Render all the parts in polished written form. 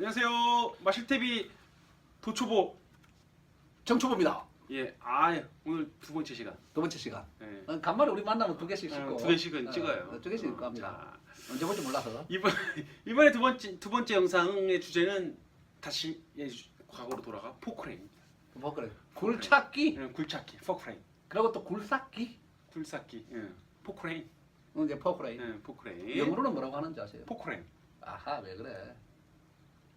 안녕하세요. 마실TV 도초보 정초보입니다. 예, 오늘 두 번째 시간. 두 번째 시간. 예. 간만에 우리 만나면 두 개씩 찍고. 두 개씩은 찍어요. 두 개씩 찍고 합니다. 언제 볼지 몰라서. 이번에 두 번째 영상의 주제는 다시 과거로 돌아가 포크레인입니다. 뭐 그래? 굴찾기. 굴찾기, 포크레인. 그리고 또 굴쌓기. 굴쌓기, 포크레인. 이제 포크레인. 포크레인. 영어로는 뭐라고 하는지 아세요? 포크레인. 아하, 왜 그래?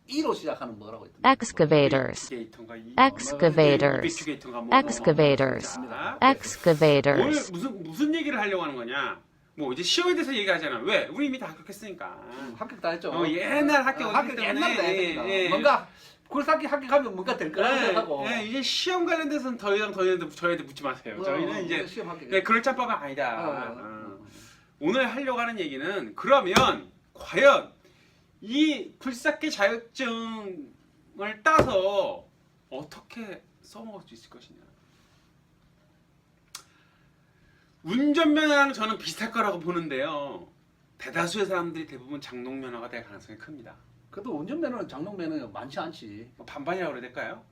E로 시작하는 뭐라고 했더니? Excavators. Excavators. Excavators. Excavators. 오늘 무슨 얘기를 하려고 하는 거냐? 뭐 이제 시험에 대해서 얘기하잖아. 왜? 우리 이미 다 합격했으니까. 합격 다 했죠. 옛날 합격 합격 옛날에 뭔가 굴쌓기 합격하면 뭔가 될 거라고 생각하고. 이제 시험 관련돼서는 더 이상 저희한테 묻지 마세요. 저희는 이제 시험 합격. 그럴 짬밥은 아니다. 오늘 하려고 하는 얘기는 그러면 과연 이 굴삭기 자격증을 따서 어떻게 써먹을 수 있을 것이냐. 운전면허랑 저는 비슷할 거라고 보는데요. 대다수의 사람들이 대부분 장롱면허가 될 가능성이 큽니다. 그래도 운전면허는 장롱면허 많지 않지. 뭐 반반이라고 그래야 될까요?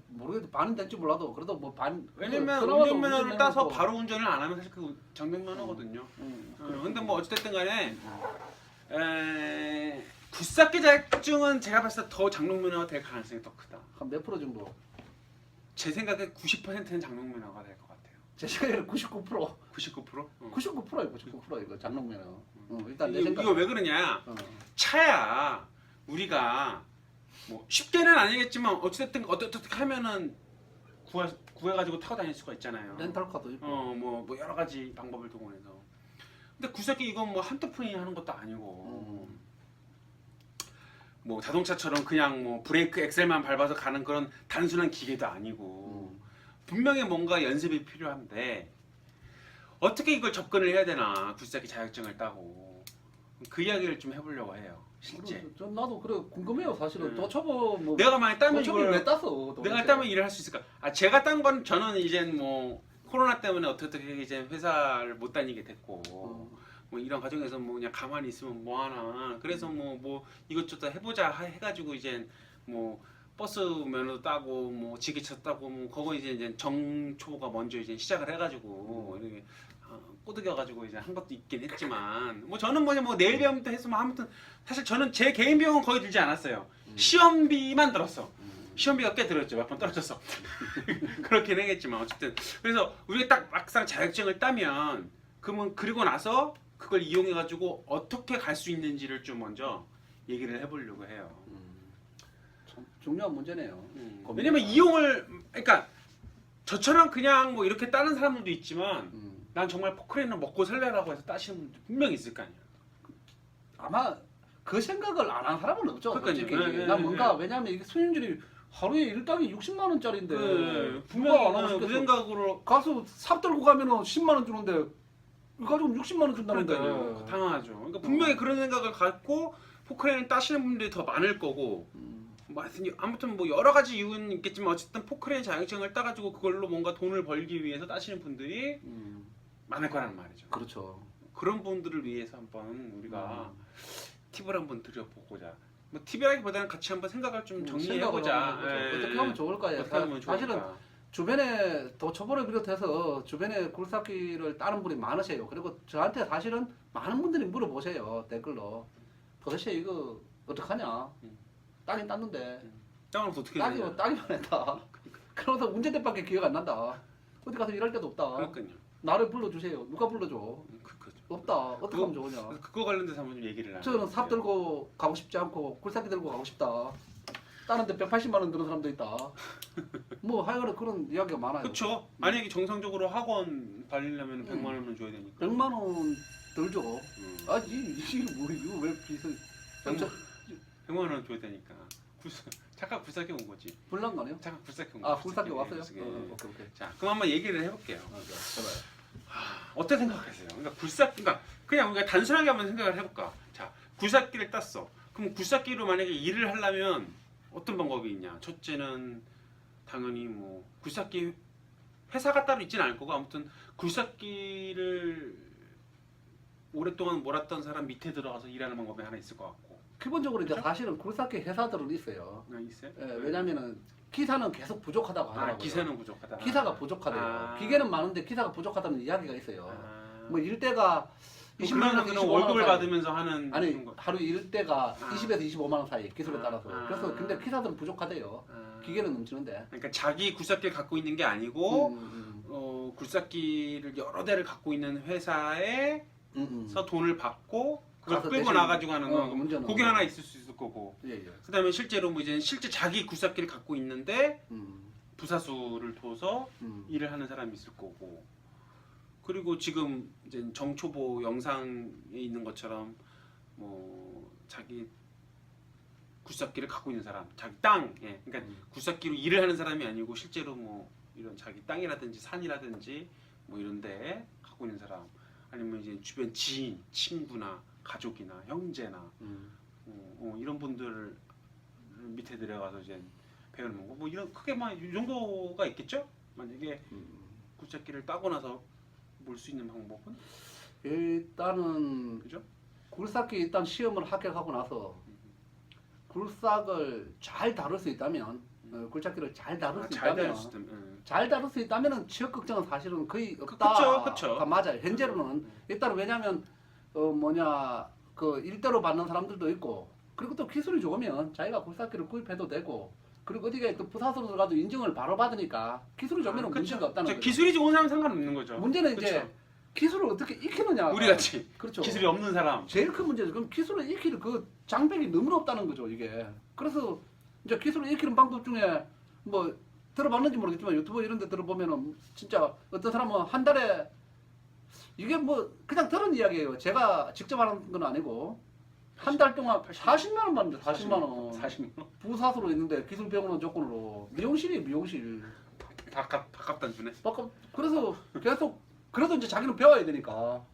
모르겠도 반은 될지 몰라도 그래도 뭐 반. 왜냐면 운전면허를 따서 바로 운전을 안 하면 사실 그 장롱면허거든요. 근데 뭐 어찌됐든 간에 굴삭기 자격증은 제가 봤을 때 더 장롱면허가 될 가능성이 더 크다. 한 몇 프로 정도? 제 생각에 90%는 장롱면허가 될 것 같아요. 제 생각에는 99%. 99%? 99%예요, 99% 이거 장롱면허. 일단 내 이거 왜 그러냐? 어. 차야 우리가 뭐 쉽게는 아니겠지만 어찌됐든 어떻게 하면은 구해가지고 타고 다닐 수가 있잖아요. 렌탈카도 있고. 뭐 여러 가지 방법을 동원해서. 근데 굴삭기 이건 뭐 한두 푼이 하는 것도 아니고. 뭐 자동차처럼 그냥 뭐 브레이크 엑셀만 밟아서 가는 그런 단순한 기계도 아니고 분명히 뭔가 연습이 필요한데 어떻게 이걸 접근을 해야 되나 굴삭기 자격증을 따고 그 이야기를 좀 해보려고 해요. 실제 전 나도 그래 궁금해요 사실은. 도초보 뭐 내가 만약 따면 도초보를 이걸 왜 땄어? 내가 따면 일을 할 수 있을까? 제가 딴 건 저는 이제 뭐 코로나 때문에 어떻게 이제 회사를 못 다니게 됐고 뭐 이런 과정에서 뭐 그냥 가만히 있으면 뭐 하나 그래서 뭐 이것저것 해보자 해가지고 이제 뭐 버스 면허도 따고 뭐 지게차 따고 뭐 그거 이제 정초보가 먼저 이제 시작을 해가지고 이렇게 꼬드겨가지고 이제 한 것도 있긴 했지만 뭐 저는 뭐 내일 비용부터 했으면 아무튼 사실 저는 제 개인 비용은 거의 들지 않았어요. 시험비만 들었어. 시험비가 꽤 들었죠. 몇 번 떨어졌어. 그렇긴 하겠지만 어쨌든 그래서 우리가 딱 막상 자격증을 따면 그러면 그리고 나서 그걸 이용해 가지고 어떻게 갈 수 있는지를 좀 먼저 얘기를 해보려고 해요. 참 중요한 문제네요. 왜냐면 이용을 그러니까 저처럼 그냥 뭐 이렇게 따는 사람들도 있지만 난 정말 포크레인을 먹고 살려라고 해서 따시는 분들 분명히 있을 거 아니야. 아마 그 생각을 안 한 사람은 없죠. 그러니까요. 솔직히. 난 뭔가 왜냐면 이게 수익률이 하루에 일당이 60만 원짜리인데 분명히 안 하고 그 싶겠어. 생각으로 가서 삽 들고 가면은 10만 원 주는데 이거 가지고 60만 원 준다는데. 그러니까요. 당황하죠. 그러니까 분명히 그런 생각을 갖고 포크레인을 따시는 분들이 더 많을 거고 뭐 아무튼 뭐 여러 가지 이유는 있겠지만 어쨌든 포크레인 자격증을 따가지고 그걸로 뭔가 돈을 벌기 위해서 따시는 분들이 많을 거라는 말이죠. 그렇죠. 그런 분들을 위해서 한번 우리가 팁을 한번 드려보고자. 뭐 팁이라기보다는 같이 한번 생각을 좀 정리해보자. 어떻게 하면 좋을까요? 어떻게 하면 좋을까? 사실은 주변에 도초보를 비롯해서 주변에 굴삭기를 따는 분이 많으세요. 그리고 저한테 사실은 많은 분들이 물어보세요. 댓글로. 도대체 이거 어떡하냐? 따긴 땄는데 땅으로서 어떻게 해야 되냐. 따기만 했다. 그러면서 운전대밖에 기억 안 난다. 어디 가서 일할 데도 없다. 그러니까요. 나를 불러주세요. 누가 불러줘? 그거죠. 없다. 어떻게 하면 좋으냐? 그래서 그거 관련돼서 한번 좀 얘기를 나눠. 저는 삽 들고 가고 싶지 않고 굴삭기 들고 가고 싶다. 따는데 180만 원 드는 사람도 있다. 뭐 하여간 그런 이야기가 많아요. 그렇죠. 만약에 정상적으로 학원 다니려면 100만 원은 줘야 되니까. 100만 원 들죠. 이게 뭐 이거 왜 비싸? 100만 원 줘야 되니까. 잠깐 굴삭기 온 거지. 불난 거 아니에요? 잠깐 굴삭기 온 거. 굴삭기 왔어요? 오케이. 자, 그럼 한번 얘기를 해볼게요. 해봐요. 어떻게 생각하세요? 그러니까 그러니까 그냥 우리가 단순하게 한번 생각을 해볼까? 자, 굴삭기를 땄어. 그럼 굴삭기로 만약에 일을 하려면 어떤 방법이 있냐? 첫째는 당연히 뭐 굴삭기 회사가 따로 있지는 않을 거고 아무튼 굴삭기를 오랫동안 몰았던 사람 밑에 들어가서 일하는 방법이 하나 있을 것 같고 기본적으로 이제 그죠? 사실은 굴삭기 회사들은 있어요. 있어요? 예, 왜냐면은 기사는 계속 부족하다고 하더라고요. 기세는 부족하다. 기사가 부족하대요. 기계는 많은데 기사가 부족하다는 이야기가 있어요. 뭐 일대가 20만 원에서 25만 원 월급을 사이. 받으면서 하는 아니 그런 거. 하루 일대가 20에서 25만 원 사이 기술에 따라서. 그래서 근데 기사들은 부족하대요. 기계는 넘치는데. 그러니까 자기 굴삭기를 갖고 있는 게 아니고 굴삭기를 여러 대를 갖고 있는 회사에서 돈을 받고 그걸 가서 끌고 대신- 나가지고 하는 거. 문제는 그게 하나 있을 수 있을 거고. 예, 예. 그다음에 실제로 뭐 이제 실제 자기 굴삭기를 갖고 있는데 음, 부사수를 둬서 음. 일을 하는 사람이 있을 거고. 그리고 지금 이제 정초보 영상에 있는 것처럼 뭐 자기 굴삭기를 갖고 있는 사람, 자기 땅, 예, 그러니까 굴삭기로 일을 하는 사람이 아니고 실제로 뭐 이런 자기 땅이라든지 산이라든지 뭐 이런데 갖고 있는 사람, 아니면 이제 주변 지인, 친구나 가족이나 형제나 이런 분들 밑에 들어가서 이제 배우는 거, 뭐 이런 크게 이 정도가 있겠죠? 만약에 굴삭기를 따고 나서 볼 수 있는 방법은? 일단은 그죠? 굴삭기 일단 시험을 합격하고 나서 굴삭을 잘 다룰 수 있다면 굴삭기를 잘 다룰 수 잘 있다면 다룰 수 있다면, 잘 다룰 수 있다면은 취업 걱정은 사실은 거의 없다. 그쵸. 맞아요. 현재로는 일단 왜냐하면 그 일대로 받는 사람들도 있고 그리고 또 기술이 좋으면 자기가 굴삭기를 구입해도 되고 그리고 어디가 또 부사수로 들어가도 인증을 바로 받으니까 기술이 좋으면 문제가 없다는 거죠. 기술이 좋은 사람 상관없는 거죠. 문제는 이제 그쵸? 기술을 어떻게 익히느냐. 우리 같이 그렇죠. 기술이 없는 사람. 제일 큰 문제죠. 그럼 기술을 익힐 그 장벽이 너무 높다는 거죠, 이게. 그래서 이제 기술을 익히는 방법 중에 뭐 들어봤는지 모르겠지만 유튜브 이런 데 들어보면은 진짜 어떤 사람은 한 달에 이게 뭐 그냥 들은 이야기예요. 제가 직접 하는 건 아니고 한 달 동안 40만 원 받는데 40만 원. 40만 원. 부사수로 있는데 기술 배우는 조건으로 미용실이 미용실. 밥값 안 주네. 그래서 계속 그래도 이제 자기는 배워야 되니까.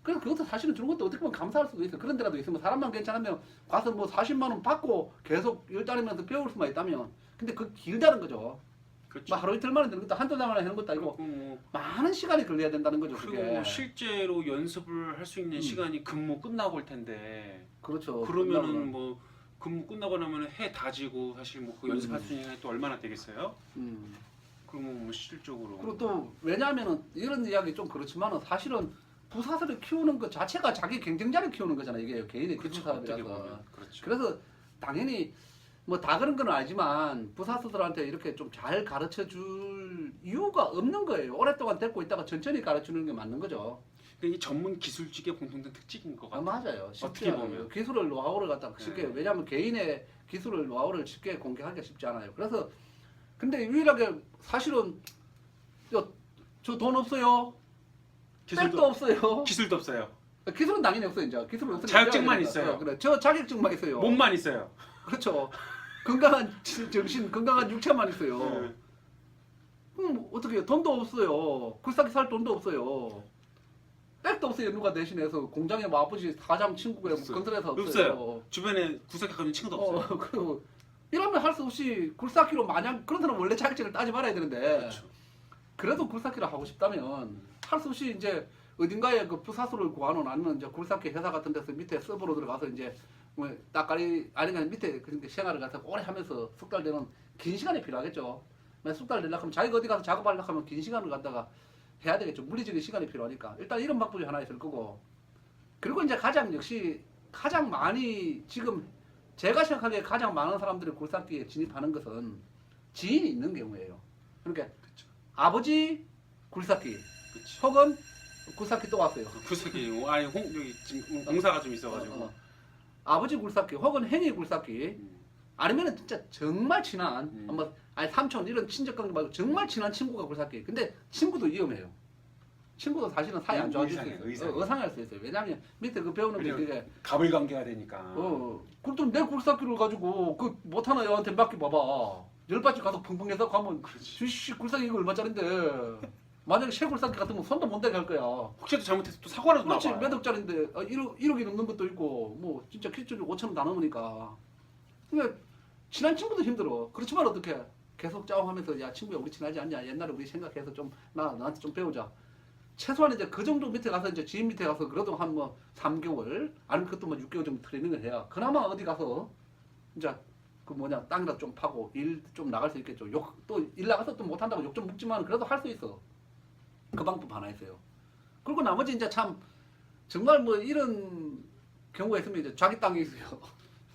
그래서 그것도 사실은 주는 것도 어떻게 보면 감사할 수도 있어. 그런 데라도 있으면 사람만 괜찮으면 가서 뭐 40만 원 받고 계속 일 다니면서 배울 수만 있다면. 근데 그 길다는 거죠. 그렇죠. 뭐 하루 이틀 만에 되는 것도 한두 달 만에 하는 것도 아니고 많은 시간이 걸려야 된다는 거죠. 그리고 그게. 실제로 연습을 할 수 있는 시간이 근무 끝나고 올 텐데. 그렇죠. 그러면은 뭐 근무 끝나고 나면 해 다지고 사실 뭐 그 연습할 수 있는 시간이 또 얼마나 되겠어요? 그러면 뭐 실질적으로. 그리고 또 왜냐하면은 이런 이야기 좀 그렇지만은 사실은 부사수를 키우는 것 자체가 자기 경쟁자를 키우는 거잖아요. 이게 개인의 그렇죠. 기술 어떻게 사업이라서. 보면 그렇죠. 그래서 당연히 뭐 다 그런 건 아니지만 부사수들한테 이렇게 좀 잘 가르쳐 줄 이유가 없는 거예요. 오랫동안 데리고 있다가 천천히 가르치는 게 맞는 거죠. 이게 전문 기술직의 공통된 특징인 것 같아요. 맞아요. 쉽지 어떻게 않아요. 보면. 기술을 노하우를 갖다가 쉽게 네. 왜냐하면 개인의 기술을 노하우를 쉽게 공개하기가 쉽지 않아요. 그래서 근데 유일하게 사실은 저 돈 없어요. 백도 없어요. 기술도 없어요. 기술은 당연히 없어요. 이제 기술은 없으니까 자격증만 배워야 되니까. 있어요. 그래. 저 자격증만 있어요. 몸만 있어요. 그렇죠. 건강한 정신, 건강한 육체만 있어요. 네. 그럼 어떻게 해요? 돈도 없어요. 굴삭기 살 돈도 없어요. 백도 없어요. 누가 대신해서 공장에 뭐 아버지 사장 친구가 뭐 없어요. 건설해서 없어요. 없어요. 주변에 굴삭기 갖고 있는 친구도 없어요. 그리고 이러면 할 수 없이 굴삭기로 마냥 그런 사람 원래 자격증을 따지 말아야 되는데 그렇죠. 그래도 굴삭기를 하고 싶다면 할 수 없이 이제 어딘가에 그 부사수를 구하는 아니면 이제 굴삭기 회사 같은 데서 밑에 서버로 들어가서 이제 뭐 따까리 아니면 밑에 그렇게 생활을 갖다 오래 하면서 숙달되는 긴 시간이 필요하겠죠. 숙달되려고 하면 자기가 어디 가서 작업하려고 하면 긴 시간을 갖다가 해야 되겠죠. 물리적인 시간이 필요하니까 일단 이런 방법이 하나 있을 거고 그리고 이제 가장 많이 지금 제가 생각하기에 가장 많은 사람들이 굴삭기에 진입하는 것은 지인이 있는 경우예요. 그러니까 아버지 굴삭기 그치. 혹은 굴삭기 또 왔어요. 굴삭기 아니 여기 지금 공사가 좀 있어가지고. 아버지 굴삭기 혹은 행위 굴삭기 아니면은 진짜 정말 친한 뭐 아니 삼촌 이런 친척 관계 말고 정말 친한 친구가 굴삭기. 근데 친구도 위험해요. 친구도 사실은 사이 안 좋아질 수 있어요. 의상할 수 있어요. 왜냐하면 밑에 그 배우는 게 그게 갑을 관계가 되니까. 그럼 내 굴삭기를 가지고 그 못하는 애한테 맡겨봐봐. 열받지 가서 펑펑해서 가면 씨 굴삭기 이거 얼마짜린데 만약에 새 굴삭기 같으면 손도 못 대게 할 거야. 혹시라도 잘못해서 또 사고라도 그렇지 나봐요. 몇 억짜린데 1억이 넘는 것도 있고 뭐 진짜 기초적으로 5천 원 다 넘으니까 그러니까 친한 친구도 힘들어. 그렇지만 어떻게 계속 짜오하면서 야 친구야 우리 친하지 않냐 옛날에 우리 생각해서 좀 나한테 좀 배우자. 최소한 이제 그 정도 밑에 가서 이제 지인 밑에 가서 그래도 한 뭐 3개월 아니면 그것도 뭐 6개월 정도 트레이닝을 해야 그나마 어디 가서 이제 그 뭐냐 땅이라도 좀 파고 일 좀 나갈 수 있겠죠. 또 일 나가서 또 못한다고 욕 좀 먹지만 그래도 할 수 있어. 그 방법 하나 있어요. 그리고 나머지 이제 참 정말 뭐 이런 경우가 있으면 이제 자기 땅이 있어요.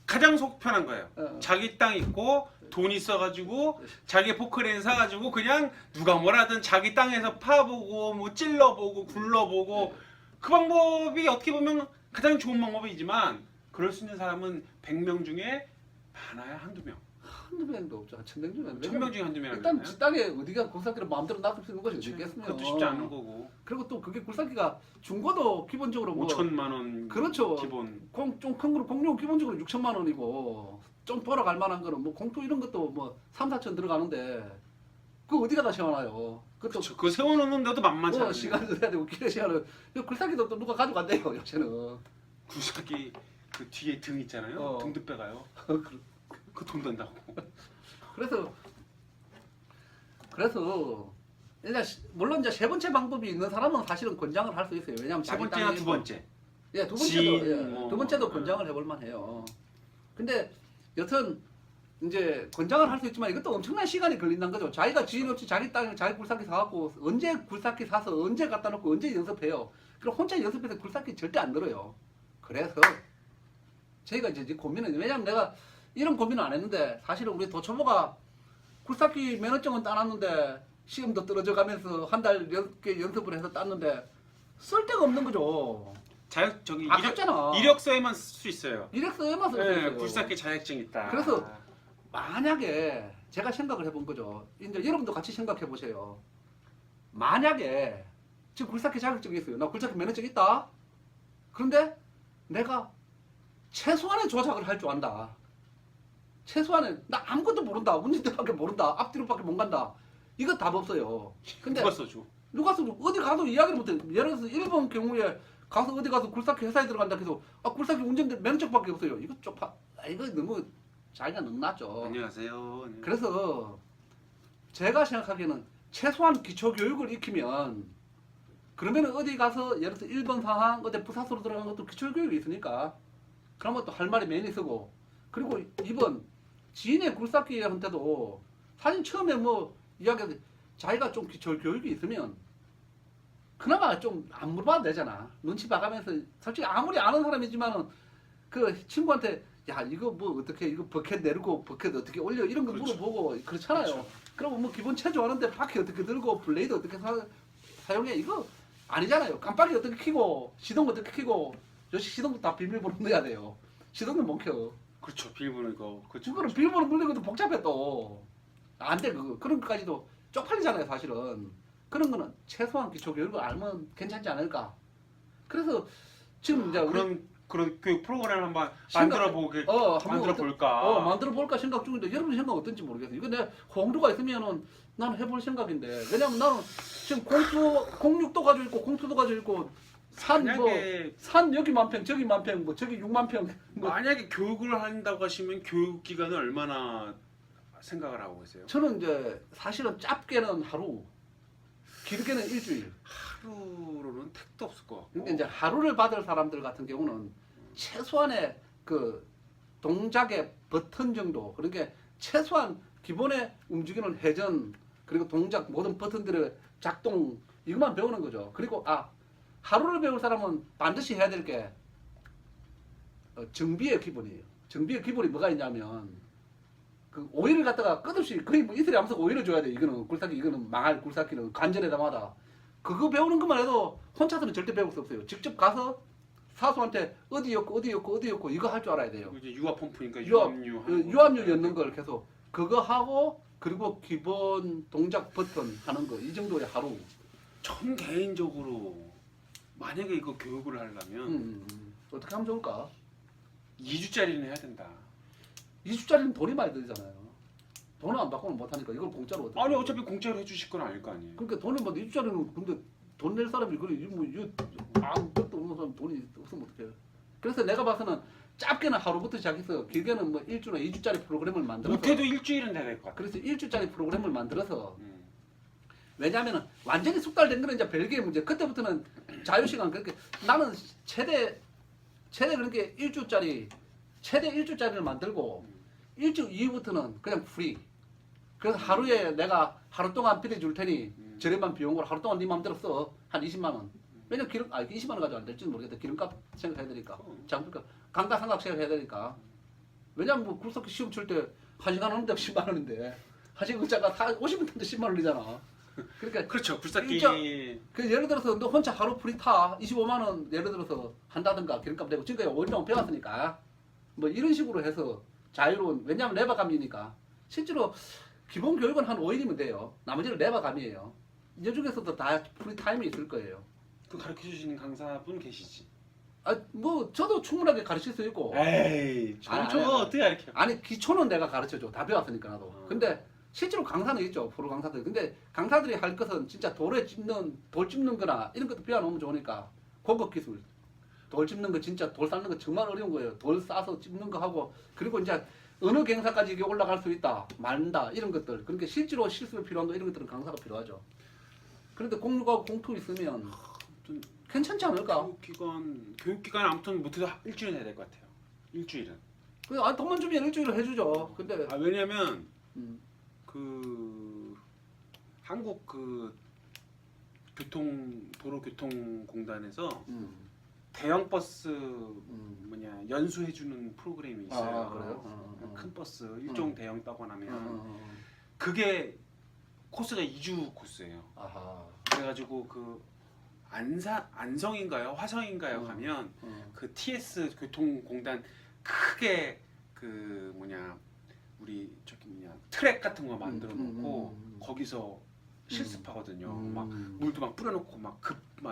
가장 속 편한 거예요. 어. 자기 땅 있고 돈 있어가지고 자기 포크레인 사가지고 그냥 누가 뭐라든 자기 땅에서 파보고 뭐 찔러보고 굴러보고 그 방법이 어떻게 보면 가장 좋은 방법이지만 그럴 수 있는 사람은 100명 중에 많아야 한두 명. 한두 명도 없죠. 한 1000명 중에. 1000명 중에 한두 명. 일단 지 땅에 어디가 굴삭기를 마음대로 놔둘 수 있는 것이 있겠으면. 그것도 쉽지 않은 거고. 그리고 또 그게 굴삭기가 중고도 기본적으로 뭐 5천만 원 그렇죠. 기본. 좀 큰 거로 공룡 기본적으로 6천만 원이고 좀 돌아갈 만한 거는 뭐 공투 이런 것도 뭐 3, 4천 들어가는데 그 어디가 다 세워놔요. 그것도 그렇죠. 그거 세워놓는데도 만만치 않아요. 시간도 해야 되고 길의 시간을 굴삭기도 또 누가 가져간대요 요새는. 굴삭기 그 뒤에 등 있잖아요. 등도 빼가요. 그 돈 든다고. 그래서 일단 물론 이제 세 번째 방법이 있는 사람은 사실은 권장을 할 수 있어요. 왜냐하면 세 번째나 두 번째. 예, 두 번째도 지인, 두 번째도 권장을 해볼 만해요. 근데 여튼 이제 권장을 할 수 있지만 이것도 엄청난 시간이 걸린다는 거죠. 자기가 지인 없이 자기 땅에 자기 굴삭기 사갖고 언제 굴삭기 사서 언제 갖다 놓고 언제 연습해요. 그럼 혼자 연습해서 굴삭기 절대 안 늘어요. 그래서 저희가 이제 고민은 왜냐면 내가 이런 고민은 안 했는데 사실은 우리 도초보가 굴삭기 면허증은 따놨는데 시험도 떨어져 가면서 한 달 연습을 해서 땄는데 쓸 데가 없는 거죠. 저기 아깝잖아. 이력서에만 쓸 수 있어요. 이력서에만 쓸 수 있어요. 굴삭기 자격증 있다. 그래서 만약에 제가 생각을 해본 거죠. 이제 여러분도 같이 생각해 보세요. 만약에 지금 굴삭기 자격증이 있어요. 나 굴삭기 면허증 있다. 그런데 내가 최소한의 조작을 할 줄 안다. 최소한의 나 아무것도 모른다. 운전대밖에 모른다. 앞뒤로밖에 못 간다. 이거 답 없어요. 근데 누가 써줘? 누가 써줘? 어디 가도 이야기를 못해. 예를 들어서 일본 경우에 가서 어디 가서 굴삭기 회사에 들어간다 해서 굴삭기 운전대 면허증밖에 없어요. 이거 쪽파. 이거 너무 자기가 능났죠. 안녕하세요. 네. 그래서 제가 생각하기에는 최소한 기초 교육을 익히면 그러면 어디 가서 예를 들어서 1번 사항 어디 부사수로 들어간 것도 기초 교육이 있으니까 그러면 또 할 말이 많이 쓰고 그리고 2번 지인의 굴삭기한테도 사실 처음에 뭐 이야기 자기가 좀 기초 교육이 있으면 그나마 좀 안 물어봐도 되잖아. 눈치 봐가면서 솔직히 아무리 아는 사람이지만은 그 친구한테 야 이거 뭐 어떻게 이거 버켓 내리고 버켓 어떻게 올려 이런 거 그렇죠. 물어보고 그렇잖아요. 그렇죠. 그러면 뭐 기본 체조하는데 바퀴 어떻게 들고 블레이드 어떻게 사용해 이거 아니잖아요. 깜빡이 어떻게 켜고 시동 어떻게 켜고 역시 시동도 다 비밀번호 넣어야 돼요. 시동도 못 켜. 그렇죠. 비밀번호 이거. 그렇죠. 그거는 비밀번호 누르는 것도 복잡해 또. 안 돼 그거. 그런 것까지도 쪽팔리잖아요 사실은. 그런 거는 최소한 기초 교육을 알면 괜찮지 않을까. 그래서 지금 이제 그런 교육 프로그램 한번 생각- 만들어 볼까. 만들어 볼까 생각 중인데 여러분 생각 어떤지 모르겠어요. 이거 내 공두가 있으면은 나는 해볼 생각인데 왜냐면 나는 지금 공육도 가지고 있고 공투도 가지고 있고 산 여기 만평 저기 만평 뭐 저기 6만 평 뭐 만약에 교육을 한다고 하시면 교육 기간을 얼마나 생각을 하고 계세요? 저는 이제 사실은 짧게는 하루 길게는 일주일. 하루로는 택도 없을 것 같고. 근데 이제 하루를 받을 사람들 같은 경우는 최소한의 그 동작의 버튼 정도, 그러니까 최소한 기본에 움직이는 회전, 그리고 동작 모든 버튼들의 작동 이것만 배우는 거죠. 그리고 하루를 배울 사람은 반드시 해야 될 게 정비의 기본이에요. 정비의 기본이 뭐가 있냐면 그 오일을 갖다가 끝없이 거의 뭐 이틀에 하면서 오일을 줘야 돼. 이거는 굴삭기 이거는 망할 굴삭기는 관절에다마다 그거 배우는 것만 해도 혼자서는 절대 배울 수 없어요. 직접 가서 사수한테 어디였고 이거 할 줄 알아야 돼요. 이제 유압 펌프니까 유압류 였는 걸 계속 그거 하고 그리고 기본 동작 버튼 하는 거 이 정도의 하루. 전 개인적으로 만약에 이거 교육을 하려면 어떻게 하면 좋을까? 2주짜리는 해야 된다. 2주짜리는 돈이 많이 들잖아요. 돈을 안 받고는 못하니까 이걸 공짜로 어떻게? 아니 어차피 공짜로 해주실 건 아닐 거 아니에요. 그러니까 돈을 뭐 2주짜리는 근데 돈 낼 사람이 그래 뭐 이거 아무것도 없는 사람 돈이 없으면 어떡해. 그래서 내가 봐서는 짧게는 하루부터 시작해서 길게는 뭐 1주나 2주짜리 프로그램을 만들어서 못해도 일주일은 돼야 될 것 같아. 그래서 1주짜리 프로그램을 만들어서 왜냐하면 완전히 숙달된 거는 이제 별개의 문제. 그때부터는 자유시간 그렇게 나는 최대 그렇게 최대 1주짜리를 만들고 1주 이후부터는 그냥 프리. 그래서 하루에 내가 하루 동안 비례 줄 테니 저렴한 비용으로 하루 동안 네 마음대로 써. 한 20만 원. 왜냐면 20만 원 가지고 안 될지는 모르겠다. 기름값 생각해야 되니까. 장비값, 감가상각 생각해야 되니까. 왜냐면 뭐 굴삭기 시험 칠 때 1시간 하는데 10만 원인데 1시간 의자가 50분 타는데 10만 원이잖아. 그러니까 그렇죠. 굴삭기 그 예를 들어서 너 혼자 하루 프리 타 25만 원 예를 들어서 한다든가 기름값 내고 지금까지 5일 동안 배웠으니까 뭐 이런 식으로 해서 자유로운 왜냐면 레바감이니까 실제로 기본 교육은 한 5일이면 돼요. 나머지는 레바감이에요. 이 중에서도 다 프리 타임이 있을 거예요. 그 가르쳐 주시는 강사분 계시지? 뭐 저도 충분하게 가르칠 수 있고. 에이, 저거 어떻게 가르쳐? 아니 기초는 내가 가르쳐줘. 다 배웠으니까 나도. 근데 실제로 강사는 있죠. 프로 강사들. 근데 강사들이 할 것은 진짜 돌 찝는 거나 이런 것도 배워놓으면 좋으니까 고급 기술. 돌 찝는 거 진짜 돌 쌓는 거 정말 어려운 거예요. 돌 싸서 찝는 거 하고 그리고 이제 어느 경사까지 이게 올라갈 수 있다, 말다 이런 것들. 그러니까 실제로 실습이 필요한 거 이런 것들은 강사가 필요하죠. 그런데 공유하고 공투 있으면 괜찮지 않을까? 교육기간 아무튼 못해도 일주일은 해야 될 것 같아요. 일주일은. 돈만 주면 일주일을 해주죠. 근데 왜냐면 그 한국 그 도로교통공단에서 대형 버스 연수해주는 프로그램이 있어요. 그래요? 큰 버스 일종 대형 따고 나면 그게 코스가 2주 코스예요. 아하. 그래가지고 그 안성인가요? 화성인가요? 가면 그 TS 교통공단 크게 그 우리 트랙 같은 거 만들어 놓고 거기서 실습하거든요. 막 물도 막 뿌려놓고 막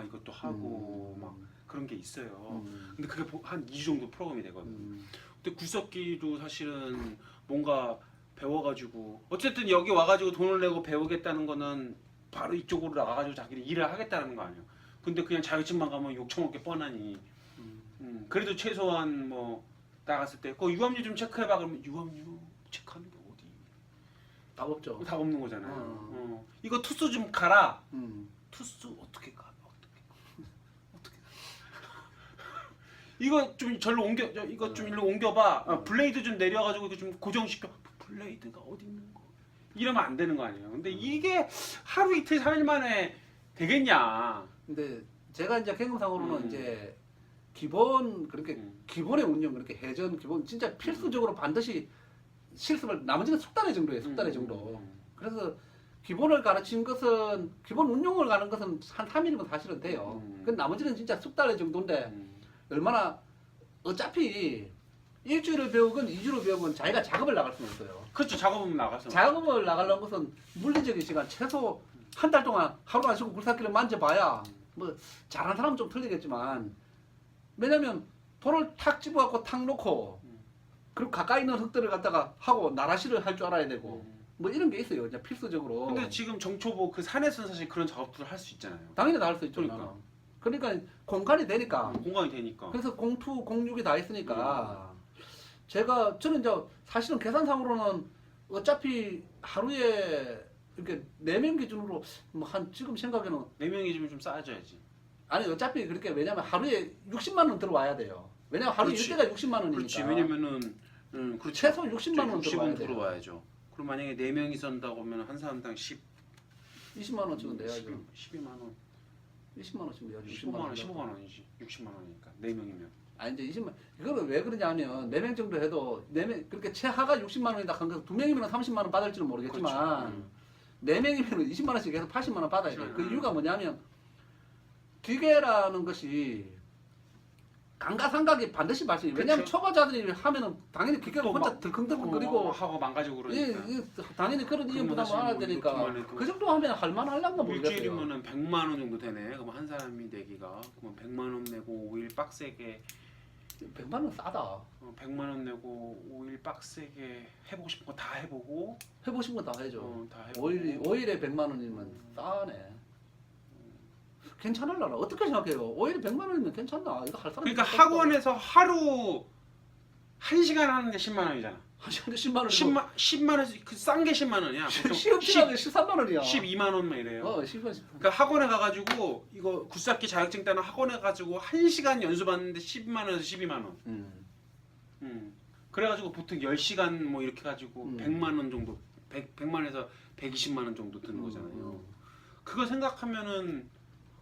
이것도 하고 막 그런 게 있어요. 근데 그게 한 2주 정도 프로그램이 되거든요. 근데 굴삭기도 사실은 뭔가 배워가지고 어쨌든 여기 와가지고 돈을 내고 배우겠다는 거는 바로 이쪽으로 나가가지고 자기를 일을 하겠다는 거 아니에요. 근데 그냥 자격증만 가면 욕처먹을 게 뻔하니. 그래도 최소한 뭐 나갔을 때 그 유압류 좀 체크해봐 그러면 유압류 체크하는 게 어디? 답 없죠. 답 없는 거잖아요. 이거 투수 좀 가라. 투수 어떻게 가? 어떻게? 이거 좀 절로 옮겨. 이거 좀 일로 옮겨봐. 블레이드 좀 내려가지고 이거 좀 고정시켜. 블레이드가 어디 있는 거? 이러면 안 되는 거 아니에요. 근데 이게 하루 이틀 3일 만에 되겠냐? 근데 제가 이제 경험상으로는 이제 기본 그렇게 기본의 운영 그렇게 해전 기본 진짜 필수적으로 반드시 실습을 나머지는 숙달의 정도예요. 숙달의 정도. 그래서 기본을 가르친 것은 기본 운용을 가는 것은 한 3일이면 사실은 돼요. 그 나머지는 진짜 숙달의 정도인데 얼마나 어차피 일주일을 배우건 2주를 배우건 자기가 작업을 나갈 수는 없어요. 그렇죠. 작업은 나가서. 작업을 나가려는 것은 물리적인 시간 최소 한 달 동안 하루 안 쉬고 굴삭기를 만져봐야 뭐 잘하는 사람은 좀 틀리겠지만 왜냐면 돌을 탁 집어갖고 탁 놓고 그리고 가까이 있는 흙들을 갖다가 하고 나라시를 할 줄 알아야 되고 뭐 이런 게 있어요. 이제 필수적으로. 근데 지금 정초보 그 산에서는 사실 그런 작업들을 할 수 있잖아요. 당연히 다 할 수 있죠. 그러니까 공간이 되니까. 공간이 되니까. 그래서 공투, 공육이 다 있으니까 저는 이제 사실은 계산상으로는 어차피 하루에 이렇게 4명 기준으로 뭐 한 지금 생각에는 4명이 좀 쌓아줘야지. 아니 어차피 그렇게 왜냐면 하루에 60만 원 들어와야 돼요. 왜냐면 하루 그렇지. 일대가 60만 원이니까. 그렇지. 왜냐면은 그렇지. 최소 60만 원 60은 들어와야 들어와야죠. 그럼 만약에 4명이 선다고 하면 한 사람당 20만 원씩은 내야죠. 12만 원. 20만 원씩 내야죠. 15만 원, 15만 원이지. 60만 원이니까 4명이면. 아니 이제 20만 이거는 왜 그러냐면 4명 정도 해도 4명 그렇게 최하가 60만 원이다 한 거 2명이면 30만 원 받을지는 모르겠지만 그렇죠. 4명이면 20만 원씩 해서 80만 원 받아야 돼. 그 이유가 뭐냐면 기계라는 것이 감가상각이 반드시 발생해요. 왜냐하면 그쵸. 초보자들이 하면은 당연히 기계가 또 혼자 막, 들컹들컹거리고 하고 망가지고 그러니까. 당연히 그런 이유 그러면 부담을 알아야 사실 되니까 뭐 이것도 그 정도 하면 할만할란가 모르겠어요. 일주일이면은 100만 원 정도 되네. 그럼 한 사람이 내기가 그러면 100만 원 내고 5일 빡세게 100만 원 싸다. 100만 원 내고 5일 빡세게 해보고 싶은 거 다 해보고 해보고 싶은 거 다 해줘. 다 해보고 5일에 100만 원이면 싸네. 괜찮을라나? 어떻게 생각해요? 5일에 100만 원이면 괜찮나? 이거 할 사람 그러니까 학원에서 하루 1시간 하는데 10만 원이잖아. 한 시간에 10만 원. 10만 원에서 그 싼 게 10만 원이야. 보통 시험치라고 13만 원이야. 12만 원만 이래요. 10만. 그러니까 학원에 가가지고 이거 굴삭기 자격증 따는 학원에 가지고 1시간 연수받는데 10만 원에서 12만 원. 그래가지고 보통 10시간 뭐 이렇게 가지고 100만 원 정도, 100만 원에서 120만 원 정도 드는 거잖아요. 그거 생각하면은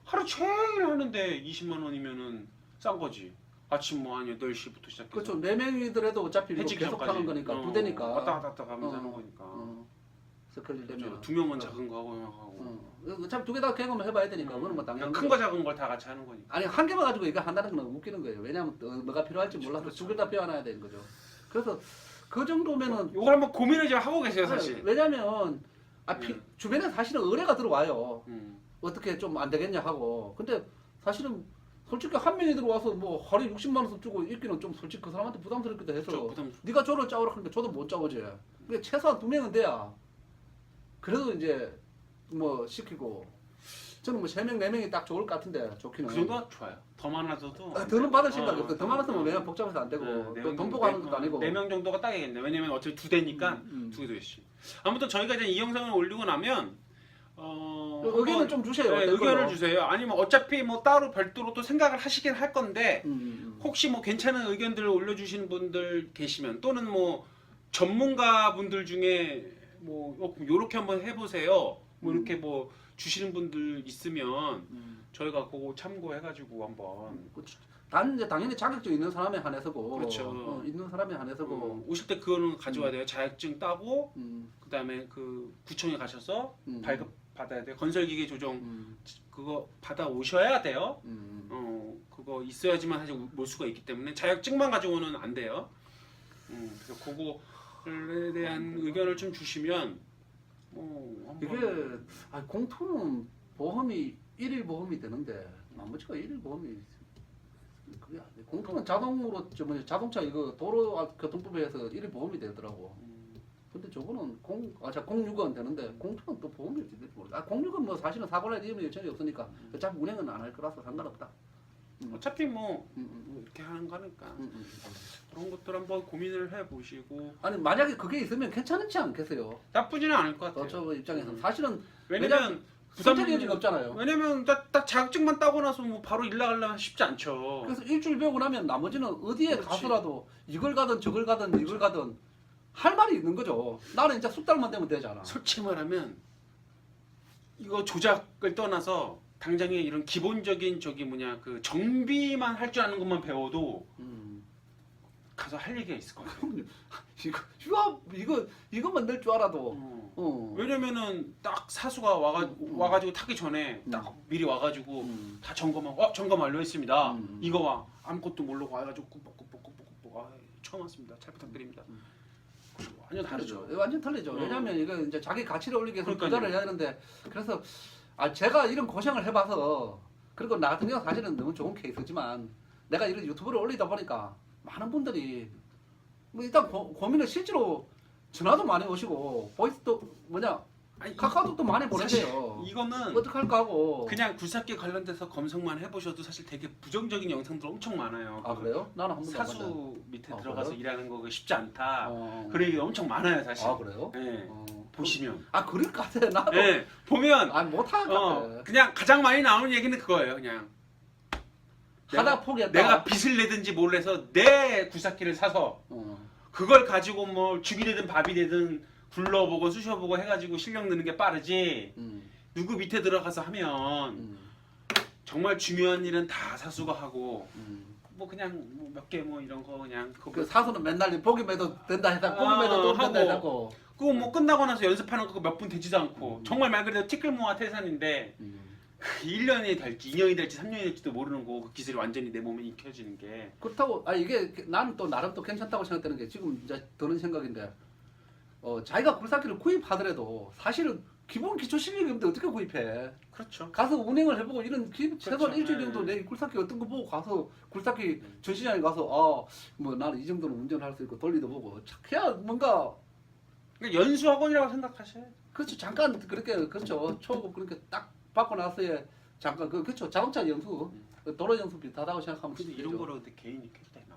하루 종일 하는데 20만 원이면은 싼 거지. 아침 뭐 한 8시부터 시작해서. 그렇죠. 4명이더라도 어차피 뭐 해지기 계속 전까지. 하는 거니까 두 대니까. 왔다 갔다 가면서 하는 거니까. 스컬리 되면. 그렇죠. 두 명은 작은 거 하고. 어차피 두 개 다 경험을 해봐야 되니까 그거는 뭐 당연한 큰 거 작은 걸 다 같이 하는 거니까. 아니 한 개만 가지고 이거 한다는 건 웃기는 거예요. 왜냐하면 뭐가 필요할지 몰라서 그렇죠. 두 개 다 배워놔야 되는 거죠. 그래서 그 정도면은 이걸 한번 고민을 좀 하고 계세요, 사실. 왜냐면 주변에 사실은 의뢰가 들어와요. 음. 어떻게 좀 안 되겠냐 하고. 근데 사실은 솔직히 한 명이 들어와서 뭐 하루에 60만 원 주고 있기는 좀 솔직히 그 사람한테 부담스럽기도 해서 그렇죠, 네가 조를 짜오라 그러니까 저도 못 짜오지. 근데 최소한 2명은 돼야 그래도 이제 뭐 시키고 저는 뭐 3명 4명이 딱 좋을 것 같은데 좋기는 그 정도가 좋아요. 더 많아서도. 더는 받을 생각이 없어요. 더 많았으면 왜냐면 복잡해서 안 되고 네, 또 돈 보고 하는 것도 아니고 4명 정도가 딱이겠네. 왜냐면 어차피 두 대니까 두 개도 있지. 아무튼 저희가 이제 이 영상을 올리고 나면 의견을 좀 주세요. 네, 의견을 주세요. 아니면 어차피 뭐 따로 별도로 또 생각을 하시긴 할 건데 혹시 뭐 괜찮은 의견들을 올려주시는 분들 계시면 또는 뭐 전문가 분들 중에 뭐 요렇게 한번 해보세요. 뭐 이렇게 뭐 주시는 분들 있으면 저희가 그거 참고해가지고 한번. 단 이제 당연히 자격증 있는 사람에 한해서고 그렇죠. 있는 사람에 한해서고 오실 때 그거는 가져와야 돼요. 자격증 따고 그다음에 그 구청에 가셔서 발급 받아야 돼요. 건설기계 조정 그거 받아 오셔야 돼요. 그거 있어야지만 사실 올 수가 있기 때문에 자격증만 가지고는 안 돼요. 그래서 그거에 대한 의견을 좀 주시면 이게 공투는 보험이 1일 보험이 되는데 나머지가 1일 보험이 그게 안 돼. 공투는 자동으로 자동차 이거 도로교통법에서 1일 보험이 되더라고. 근데 저거는 06은 되는데 공투는 또 보험이 어떻게 될지 모르겠다. 06은 뭐 사실은 사고날 위험이 여전히 없으니까 어차피 운행은 안 할 거라서 상관없다. 어차피 뭐 이렇게 하는 거니까 그런 것들 한번 고민을 해보시고. 아니 만약에 그게 있으면 괜찮지 않겠어요? 나쁘지는 않을 것 같아요. 저 입장에서 사실은 왜냐면 선택의 여지가 없잖아요. 왜냐면 딱 자격증만 따고 나서 뭐 바로 일 나가려면 쉽지 않죠. 그래서 일주일 배우고 나면 나머지는 어디에 그렇지. 가서라도 이걸 가든 저걸 가든 이걸 가든 할 말이 있는 거죠. 나는 진짜 숙달만 되면 되잖아. 솔직히 말하면 이거 조작을 떠나서 당장에 이런 기본적인 그 정비만 할 줄 아는 것만 배워도 가서 할 얘기가 있을 것 같아요. 이거만 낼 줄 알아도. 왜냐면은 딱 사수가 와가지고 타기 전에 딱 미리 와가지고 다 점검 완료했습니다. 이거 와 아무것도 모르고 와가지고 꾸벅꾸벅꾸벅꾸벅 처음 왔습니다. 잘 부탁드립니다. 완전 다르죠. 완전 틀리죠. 왜냐하면 이거 이제 자기 가치를 올리기 위해서 그러니까요. 투자를 해야 되는데 그래서 제가 이런 고생을 해봐서 그리고 나 같은 경우 사실은 너무 좋은 케이스지만 내가 이런 유튜브를 올리다 보니까 많은 분들이 뭐 일단 고민을 실제로 전화도 많이 오시고 보이스도 카카오톡도 많이 보내세요. 이거는 어떡할까 하고. 그냥 굴삭기 관련돼서 검색만 해보셔도 사실 되게 부정적인 영상들 엄청 많아요. 아 그래요? 나는 한 번도 안 사수 봤는데. 밑에 아, 들어가서 그래요? 일하는 거 쉽지 않다. 그래. 그런 얘기 엄청 많아요 사실. 아 그래요? 네. 보시면. 그럴 것 같아 나도. 네. 보면 못할 것 같아. 그냥 가장 많이 나오는 얘기는 그거예요. 그냥 하다 포기했다. 내가 빚을 내든지 뭘 해서 내 굴삭기를 사서 그걸 가지고 뭐 죽이 되든 밥이 되든 굴러보고 쑤셔보고 해가지고 실력 느는 게 빠르지. 누구 밑에 들어가서 하면 정말 중요한 일은 다 사수가 하고 뭐 그냥 몇 개 뭐 이런 거 그냥 그 사수는 맨날 보기만 해도 된다 했다 보기만 해도 또 된다 했다고. 그거 뭐 끝나고 나서 연습하는 거 몇 분 되지도 않고 정말 말 그대로 티끌모아 태산인데 1년이 될지 2년이 될지 3년이 될지도 모르는 거 그 기술이 완전히 내 몸에 익혀지는 게. 그렇다고 이게 나는 또 나름 또 괜찮다고 생각되는 게 지금 이제 드는 생각인데 자기가 굴삭기를 구입하더라도 사실은 기본 기초 실력이 없는데 어떻게 구입해? 그렇죠. 가서 운행을 해보고 이런 최소한 그렇죠. 일주일 정도 내 굴삭기 어떤 거 보고 가서 굴삭기 전시장에 가서 뭐 나는 이 정도는 운전할 수 있고 돌리도 보고 해야 뭔가 그러니까 연수학원이라고 생각하셔야 돼요. 그렇죠. 잠깐 그렇게 그렇죠. 초급 그렇게 딱 받고 나서야 잠깐 그렇죠. 자동차 연수 도로 연수 비슷하다고 생각하면 근데 되죠. 이런 거로 근데 개인이 켜도 되나?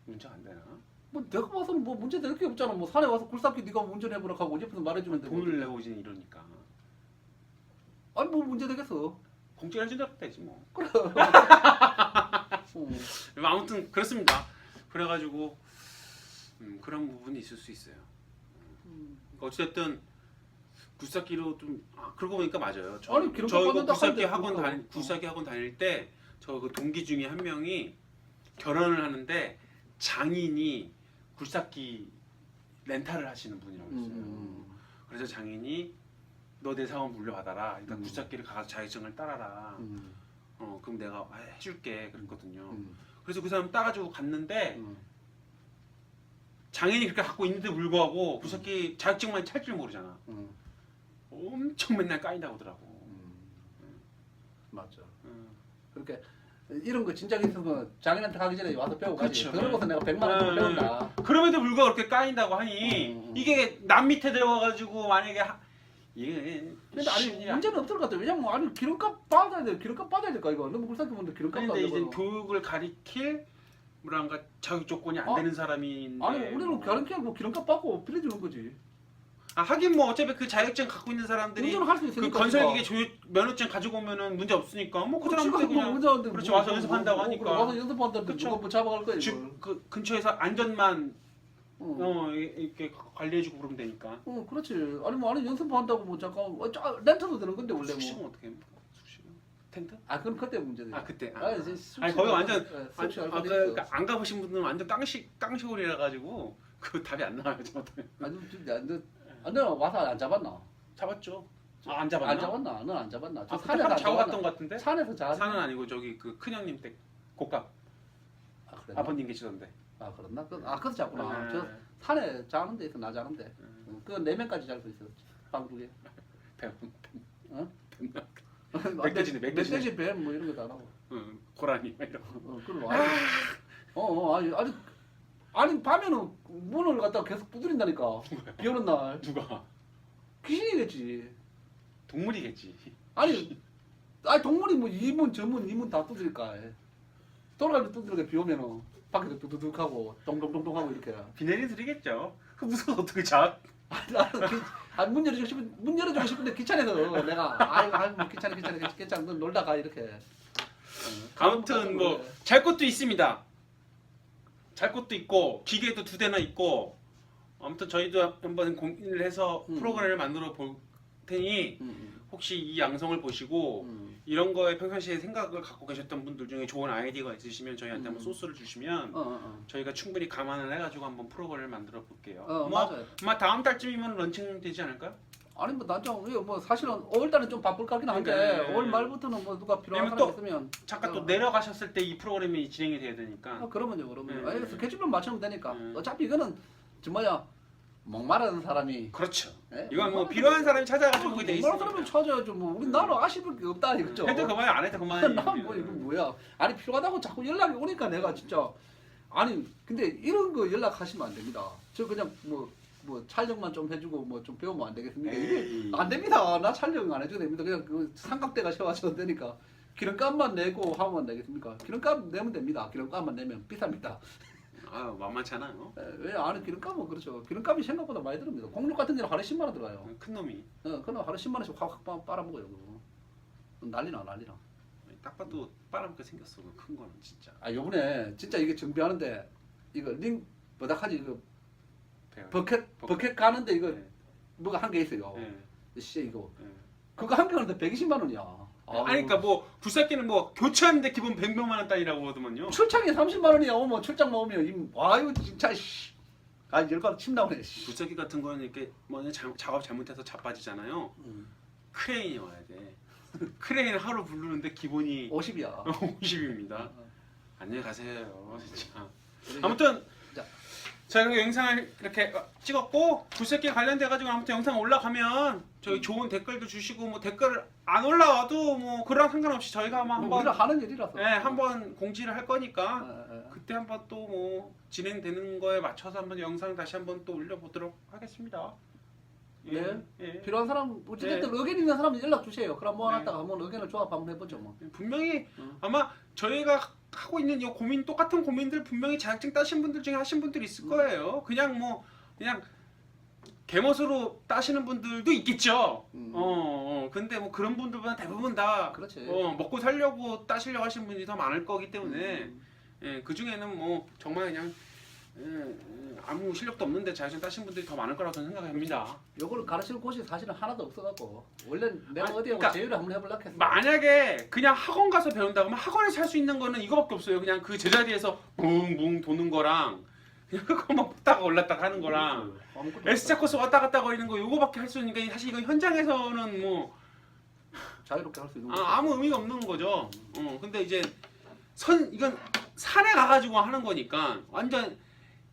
문제 안 되나? 뭐 내가 봐서는 뭐 문제 될 게 없잖아. 뭐 산에 와서 굴삭기 네가 운전해보라 하고 옆에서 말해주면 되고. 돈을 내고 오진 이러니까 아니 뭐 문제 되겠어. 공짜를 준다고 되지 뭐. 그래. 아무튼 그렇습니다. 그래가지고 그런 부분이 있을 수 있어요. 어쨌든 굴삭기로 좀 그러고 보니까 맞아요. 아니, 기름 저 이거 깎았는데 굴삭기 하는데 굴삭기 학원 다닐 때 저 그 동기 중에 한 명이 결혼을 하는데 장인이 굴삭기 렌탈을 하시는 분이라고 있어요. 그래서 장인이 너 내 사원 물려받아라. 일단 굴삭기를 가서 자격증을 따라라. 그럼 내가 해줄게 그랬거든요. 그래서 그 사람 따가지고 갔는데 장인이 그렇게 갖고 있는데 불구하고 굴삭기 자격증만 찰 줄 모르잖아. 엄청 맨날 까인다고 하더라고. 맞죠. 그렇게 이런 거 진작 있으면 장인한테 가기 전에 와서 배우고 가지. 그러고서 내가 100만 원 배운다. 그럼에도 불구하고 그렇게 까인다고 하니 이게 남 밑에 들어가가지고 만약에 이게 근데 아니 문제는 없을 것 같아. 왜냐면 아니 기름값 받아야 돼. 기름값 받아야 될까 이거. 너무 굴삭기 보는데 기름값도 안 근데 이제 되고. 교육을 가리킬 뭐랄까 자격 조건이 안 되는 사람인데 아니 우리는 가르쳐 뭐 기름값 받고 빌려주는 거지. 하긴 뭐 어차피 그 자격증 갖고 있는 사람들이 운전을 할 수 그 있으니까. 건설기계 면허증 가지고 오면은 문제 없으니까 뭐 그 사람들 그냥 운전하는데 그렇지, 뭐, 와서 연습한다고 하니까. 와서 연습한다는데 그쵸. 누가 뭐 잡아갈 거야 이거. 그 근처에서 안전만 이렇게 관리해주고 그러면 되니까. 그렇지. 아니 뭐 아니 연습한다고 뭐 잠깐 렌트도 되는 건데 원래 숙식은 뭐. 어떻게 합니까? 숙식은 텐트? 그건 그때 문제지. 그때. 아니 거기 완전 안 안 가보신 분들은 완전 깡시골이라 가지고 그 답이 안 나와요 저한테. 너 와서 안 잡았나? 잡았죠. 안 잡았나? 안 잡았나? 넌 안 잡았나? 저 그때 산에서 안 잡아갔던 것 같은데? 산에서 잡았나? 산은 아니고 저기 그 큰형님 댁 곡갑 그랬나? 아버님 계시던데. 그랬나? 그래서 잡구나. 네. 저 산에 자는 데 있어 나 자는데. 그 4명까지 잘 수 있어. 방두개. 어? 멧돼지네, 멧돼지. 멧돼지 뱀뭐 이런 거도 안 하고. 고라니 이런 거. 그럼 아니 밤에는 문을 갖다가 계속 두드린다니까. 비 오는 날. 누가? 귀신이겠지. 동물이겠지. 아니 동물이 뭐 이문 저문 이문 다 두드릴까. 돌아갈 때 두드리게 비 오면은 밖에서 두두둑 하고 동동동동 하고 이렇게. 비 내리들이겠죠. 그 무서워서 어떻게 자? 문 열어주고 싶은데 귀찮아서 내가 뭐 귀찮아 너 놀다 가 이렇게. 아무튼 뭐 잘 것도 있습니다. 잘 것도 있고 기계도 2대나 있고 아무튼 저희도 한번 고민을 해서 프로그램을 만들어 볼 테니 혹시 이 양성을 보시고 이런 거에 평상시에 생각을 갖고 계셨던 분들 중에 좋은 아이디어가 있으시면 저희한테 한번 소스를 주시면 저희가 충분히 감안을 해가지고 한번 프로그램을 만들어 볼게요. 맞아요. 아마 다음 달쯤이면 런칭 되지 않을까요? 아니 뭐 난좀 뭐 사실은 5월달은 좀 바쁠 것 같긴 한데 네. 5월 말부터는 뭐 누가 필요한 왜냐면 사람 있으면 잠깐 또 내려가셨을 때 이 프로그램이 진행이 돼야 되니까. 그러면요. 네. 아니, 스케줄만 맞추면 되니까. 어차피 이거는 저 목마른 사람이. 그렇죠. 네? 이건 뭐 필요한 사람이 찾아가지고 그게 돼 있으니까. 목마른 사람이 찾아야죠. 뭐 우리나라 아쉬울 게 없다 이거죠. 해도 그만해 안 해도 그만해. 난뭐 이거 뭐야? 아니 필요하다고 자꾸 연락이 오니까 내가 진짜 아니 근데 이런 거 연락하시면 안 됩니다. 저 그냥 뭐 촬영만 좀 해주고 뭐 좀 배우면 안 되겠습니까? 이게 안 됩니다. 나 촬영 안 해줘도 됩니다. 그냥 그 삼각대가 세워져도 되니까 기름값만 내고 하면 안 되겠습니까? 기름값 내면 됩니다. 기름값만 내면 비쌉니다. 만만찮아요. 왜 아니 기름값은 그렇죠. 기름값이 생각보다 많이 들습니다. 공룡 같은 데는 하루에 10만 원 들어가요. 큰 놈이. 그럼 하루에 10만 원씩 확 빨아먹어요. 난리나. 딱 봐도 빨아먹게 생겼어. 큰 거는 진짜. 요번에 진짜 이게 정비하는데 이거 링 버닥하지 이거 버켓 가는데 이거 뭐가 한 개 있어요. 이거 그거 한 개 하는데 120만 원이야. 그러니까 뭐 굴삭기는 뭐 교체하는데 기본 100만 원 단위라고 하더만요. 출장에 30만 원이야. 오면 출장 먹으면 와유 진짜 열받아 침 나오네. 굴삭기 같은 거는 이렇게 뭐 작업 잘못해서 자빠지잖아요. 크레인이 와야 돼. 크레인 하루 부르는데 기본이 50이야. 50입니다. 안녕히 가세요, 진짜. 아무튼 저희가 영상을 이렇게 찍었고 굴삭기 관련돼 가지고 아무튼 영상 올라가면 저희 좋은 댓글도 주시고 뭐 댓글 안 올라와도 뭐 그랑 상관없이 저희가 한번 우리가 하는 일이라서. 한번 공지를 할 거니까 그때 한번 또 뭐 진행되는 거에 맞춰서 한번 영상 다시 한번 또 올려보도록 하겠습니다. 네. 예. 필요한 사람 어찌됐든 의견 있는 사람 연락 주세요. 그럼 모아놨다가 한번 의견을 조합 한번 해보죠 뭐. 분명히 응. 아마 저희가 하고 있는 이 고민 똑같은 고민들 분명히 자격증 따신 분들 중에 하신 분들 있을 거예요. 그냥 뭐 그냥 개멋으로 따시는 분들도 있겠죠. 근데 뭐 그런 분들보다 대부분 다 그렇지. 먹고 살려고 따시려고 하시는 분들이 더 많을 거기 때문에 예, 그 중에는 뭐 정말 그냥 아무 실력도 없는데 자격증 따신 분들이 더 많을 거라고 저는 생각합니다. 요걸 가르칠 곳이 사실은 하나도 없어갖고 원래 내가 아니, 어디에 그러니까 제휴를 한번 해보려고 했어. 만약에 그냥 학원 가서 배운다고 하면 학원에서 할 수 있는 거는 이거밖에 없어요. 그냥 그 제자리에서 붕붕 도는 거랑 그냥 그거만 뽑다가 올랐다가 하는 거랑 아무것도 S자 코스 왔다 갔다 거리는 거 요거밖에 할 수 있는 게 사실 이건 현장에서는 뭐 자유롭게 할 수 있는 거. 아무 의미가 없는 거죠. 근데 이제 이건 산에 가가지고 하는 거니까 완전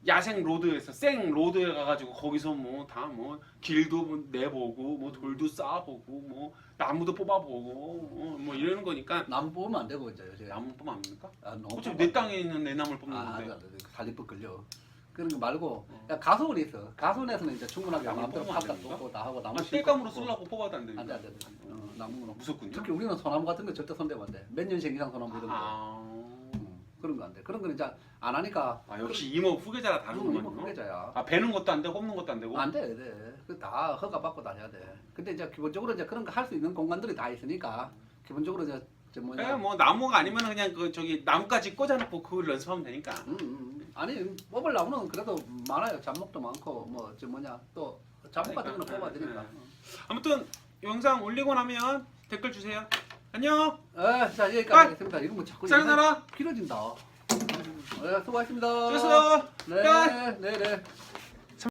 야생 로드에서 생 로드에 가가지고 거기서 뭐 다 뭐 길도 뭐 내보고 뭐 돌도 쌓아보고 뭐 나무도 뽑아보고 뭐 이러는 거니까 나무 뽑으면 안 되고 이제 요새. 나무 뽑으면 안 됩니까? 너무 어차피 뽑아. 내 땅에 있는 내 나무를 아, 뽑는데 안 돼. 살림법 걸려. 그런 거 말고 야, 가수원이 있어. 가수원에서는 이제 충분하게 나무 마음대로 뽑으면 안 팍팍 됩니까? 뽑고 다 하고 나무 땔감으로 심고. 쓰려고 뽑아도 안 안 돼, 됩니까? 안 돼. 나무로. 무섭군요. 특히 우리는 소나무 같은 거 절대 손대면 안 돼. 몇 년생 이상 소나무 이런 거. 아, 그런 거 안 돼. 그런 거는 이제 안 하니까. 역시 이모 후계자라 이모 다르구만요. 후계자야. 베는 것도 안 되고 뽑는 것도 안 되고. 안 돼, 돼. 그다 허가 받고 다녀야 돼. 근데 이제 기본적으로 이제 그런 거 할 수 있는 공간들이 다 있으니까 기본적으로 이제 뭐냐. 그냥 뭐 나무가 아니면 그냥 그 저기 나무까지 꽂아놓고 그걸 연습하면 되니까. 아니 뽑을 나무는 그래도 많아요. 잡목도 많고 뭐 저 뭐냐 또 잡목 같은 거는 뽑아야 되니까. 아무튼 영상 올리고 나면 댓글 주세요. 안녕. 자 여기까지 하겠습니다. 이런 거 자꾸 사랑하라. 길어진다. 수고하셨습니다. 수고했어. 네, 네, 네.